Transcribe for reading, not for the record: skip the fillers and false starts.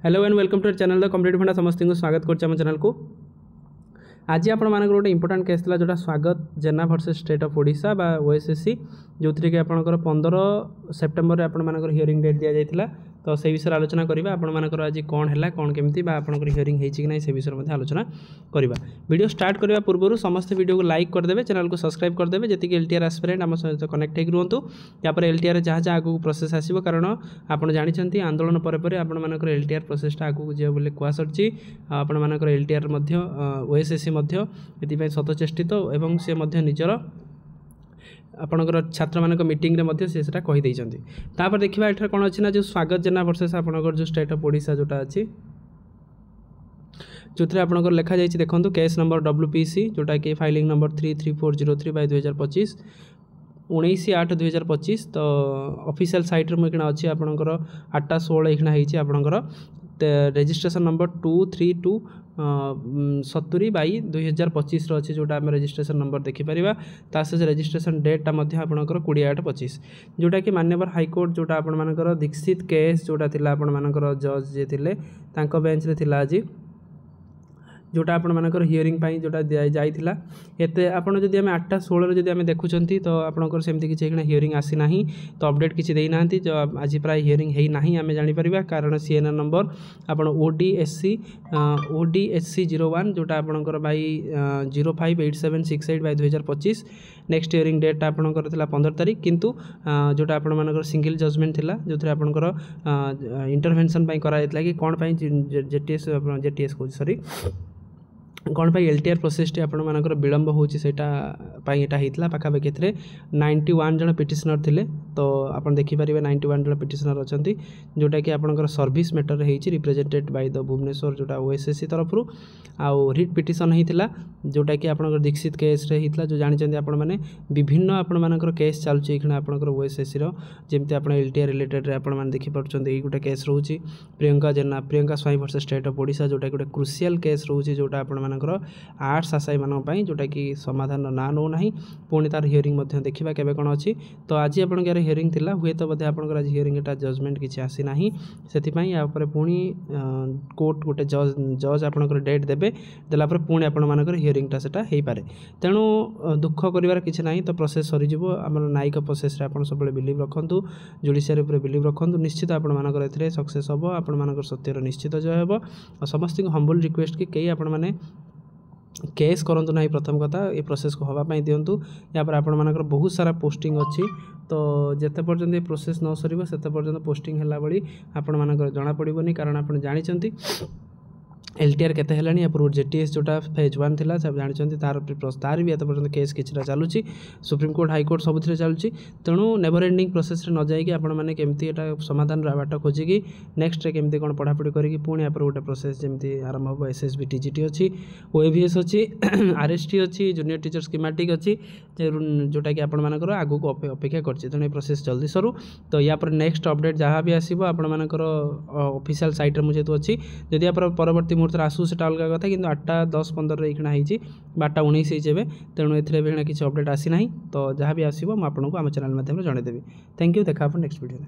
Hello and welcome to channel the competitive funda समस्त को स्वागत करम चैनल को। आज आपण मानक गोटे इंपोर्टेंट केस था जोटा स्वागत जेना वर्सेस स्टेट ऑफ ओडिशा बा ओएसएससी जो थी कि आपंकर 15 सेप्टेम्बर आपण मानकर हियरिंग डेट दि जाइए। तो से विषय आलोचना करवा आपण मानकर आज कौन है कौन केमती आपंकर हियरिंग होती कि ना से विषय में आलोचना करवा। वीडियो स्टार्ट करने पूर्व समस्त वीडियो को लाइक करदे, चैनल को सब्सक्राइब करदे जी एलटीआर एस्पिरेंट आम सहित कनेक्ट हो रुहतु। यापर एलटीआर जहाँ जहाँ आगू प्रोसेस आसो कारण आपड़ जानते आंदोलन पर आपण मानकर एलटीआर प्रोसेसटा आगू जाए बोले कहसरी आपण मानकर एलटीआर ओएसएससी ये सतचेष्टित एवं सी निजर आपणकर छात्र मान मीटिंग रे से कहीदे। तापर देखा एठार कौन अच्छी ना जो स्वागत जेना वर्सेस आपणकर जो स्टेट ऑफ ओडिशा जोटा अच्छी जो थे आपंकर लिखा जाइए देखो केस नंबर WPC जोटा कि फाइलिंग नंबर 33403/2025 19/8/2025। तो ऑफिशियल साइट रे मुझे अच्छी आपंकर 8:16 एखना होती आपंकर रेजिस्ट्रेशन नंबर 23270/2025 अच्छे जोटा आम रेजिस्ट्रेशन नंबर देखिपर। तासह रेजिस्ट्रेशन डेटा आपंकर 20/8/25 जोटा कि माननीय हाईकोर्ट जोटा आपंकर दीक्षित केस जोटा थिला आपंकर जज जे थिले तांको बेंच रे थिला आज जोटा आपण मानकर हियरिंग पाई जोटा जाइथिला। एते आपण जदि आम 8:16 जदि आम देखुचंती तो आपणकर सेमती किछि हियरिंग आसी नाही, तो अपडेट किछि देई नाहंती जो आज प्राय हियरिंग हेई नाही आम जानि परिबा कारण सीएनआर नंबर आपण ODSC 01 जोटा आपणकर बाई 058768/2025 नेक्स्ट हियरिंग डेट आपणकर थिला 15 तारिख किंतु जोटा आपण मानकर सिंगल जजमेंट थिला जो थे आपणकर इंटरवेंशन पाई करा जायतला कि कोन पाई जेटीएस को सॉरी कौन पाई एलटीआर प्रोसेस टी आपण मानकर विलंब होची सेटा पाई एटा हितला पाखापाखि एथरे 91 जन पिटिशनर थिले। तो आपण देखि परिबे 91 जन पिटिशनर अछंती जोटा कि आपणकर सर्विस मैटर हेची रिप्रेजेंटेड बाय द भुवनेश्वर जोटा ओएसएससी तरफ रु आउ रिट पिटिशन हितला जोटा कि आपणकर दीक्षित केस रे हितला जो जानि चंदी आपण माने विभिन्न आपण मानकर केस चालुची एखना आपणकर ओएसएससी रो जेमते आपण एलटीआर रिलेटेड रे आपण माने देखि पड़चंदी एई गोटे केस रहूची Priyanka Swain versus state of Odisha जोटा गोटे क्रुशियल केस रहूची जोटा आपण आर्ट्स आशायी मान जोटा कि समाधान ना नौ ना पुणी तार हियरिंग देखा केवे कौन अच्छी। तो आज आप हियरिंग थिला हुए तो बोधे आप हियरिंग एटा जजमेंट किसी आसी ना से पुणी कोर्ट गोटे जज आपंकर डेट देवे देलापर पुणी आपर हियरिंगटा सेटा हो पारे। तेणु दुख कर किसी ना तो प्रोसेस सरीज आम न्यायिक प्रोसेस आप सब बिलीव रखु जुडिशियरी उपर बिलीव रखु निश्चित आपर सक्सेस हम आपर सत्यर निश्चित जय हो। समस्त हम्बल रिक्वेस्ट कि कई आपण मैंने केस करंतु नहीं प्रथम कथा ये प्रोसेस को हवापाई दिंतु या आपण मानकर बहुत सारा पोस्टिंग अच्छी। तो जिते पर्यंत ये प्रोसेस न सर से पर्यंत पोस्टिंग है भाई आपण मानकर जना पड़ोनी कारण आप जानते एलटीआर केते हेलानी या पूर्व जेटीएस जोटा फेज 1 थिला सब जानते तार भी एत पर्यंत केस किछरा चलुची सुप्रीम कोर्ट हाईकोर्ट सबुथिरे चलुची। तेणु नेवर एंडिंग प्रोसेस रे न जाइए आपण माने केमती एटा समाधान बाट खोजिकी नेक्स्ट रे केमती कोन पढ़ापढ़ी करिकी पुणी आप गोटे प्रोसेस जमती आरंभ हम एसएसबी टीजीटी अच्छी ओएवीएस अच्छी आरएसटी अच्छी जूनियर टीचर स्कीमेटिक अच्छी जोटा कि आपण मानकर आगु को अपेक्षा करछि। तेणु प्रोसेस जल्दी सरू। तो या पर नेक्स्ट अपडेट जहाँ भी आसीबो आपण मानकर ऑफिशियल साइट रे मुझे तो अच्छी जदि आप परवर्ती मुहूर्त आसू से अलग कथा कि 8:10-15 एखना होती 12:19 होते। तेणु ए किसी अपडेट आसी ना तो जहाँ भी आसो मुझे आपको आम चैनल माध्यम जनईदेवी। Thank you. देखा नेक्स्ट वीडियो।